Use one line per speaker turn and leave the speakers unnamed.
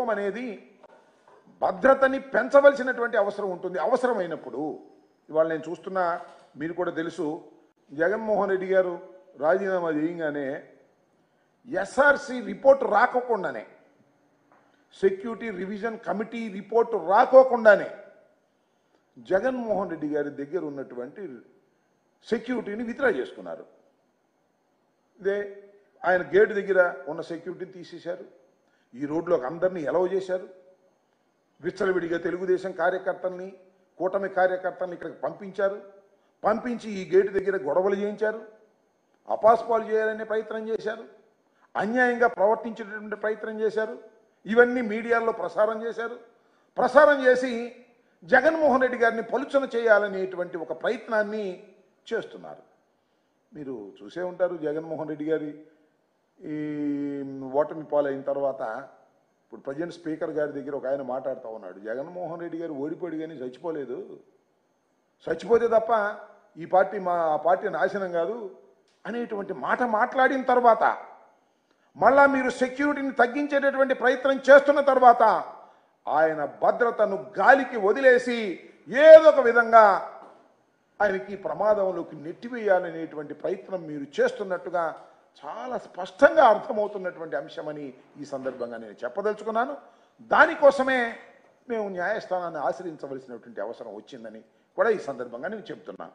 ప్రభుత్వం అనేది భద్రతని పెంచవలసినటువంటి అవసరం ఉంటుంది. అవసరమైనప్పుడు ఇవాళ నేను చూస్తున్నా, మీరు కూడా తెలుసు, జగన్మోహన్ రెడ్డి గారు రాజీనామా చేయగానే ఎస్ఆర్సి రిపోర్ట్ రాకోకుండానే, సెక్యూరిటీ రివిజన్ కమిటీ రిపోర్ట్ రాకోకుండానే జగన్మోహన్ రెడ్డి గారి దగ్గర ఉన్నటువంటి సెక్యూరిటీని విత్డ్రా చేసుకున్నారు. ఇదే ఆయన గేటు దగ్గర ఉన్న సెక్యూరిటీని తీసేశారు. ఈ రోడ్లోకి అందరినీ ఎలవ్ చేశారు. విచ్చలవిడిగా తెలుగుదేశం కార్యకర్తల్ని, కూటమి కార్యకర్తల్ని ఇక్కడికి పంపించారు. పంపించి ఈ గేటు దగ్గర గొడవలు చేయించారు. అపాస్పాలు చేయాలనే ప్రయత్నం చేశారు. అన్యాయంగా ప్రవర్తించేటటువంటి ప్రయత్నం చేశారు. ఇవన్నీ మీడియాలో ప్రసారం చేశారు. ప్రసారం చేసి జగన్మోహన్ రెడ్డి గారిని పలుచన చేయాలనేటువంటి ఒక ప్రయత్నాన్ని చేస్తున్నారు. మీరు చూసే ఉంటారు, జగన్మోహన్ రెడ్డి గారి ఈ ఓటమి పాలైన తర్వాత ఇప్పుడు ప్రజెంట్ స్పీకర్ గారి దగ్గర ఒక ఆయన మాట్లాడుతూ ఉన్నాడు, జగన్మోహన్ రెడ్డి గారు ఓడిపోయాడు కానీ చచ్చిపోలేదు, చచ్చిపోతే తప్ప ఈ పార్టీ ఆ పార్టీ నాశనం కాదు అనేటువంటి మాట మాట్లాడిన తర్వాత, మళ్ళా మీరు సెక్యూరిటీని తగ్గించేటటువంటి ప్రయత్నం చేస్తున్న తర్వాత ఆయన భద్రతను గాలికి వదిలేసి ఏదో ఒక విధంగా ఆయనకి ప్రమాదంలోకి నెట్టివేయాలనేటువంటి ప్రయత్నం మీరు చేస్తున్నట్టుగా చాలా స్పష్టంగా అర్థమవుతున్నటువంటి అంశమని ఈ సందర్భంగా నేను చెప్పదలుచుకున్నాను. దానికోసమే మేము న్యాయస్థానాన్ని ఆశ్రయించవలసినటువంటి అవసరం వచ్చిందని కూడా ఈ సందర్భంగా నేను చెప్తున్నాను.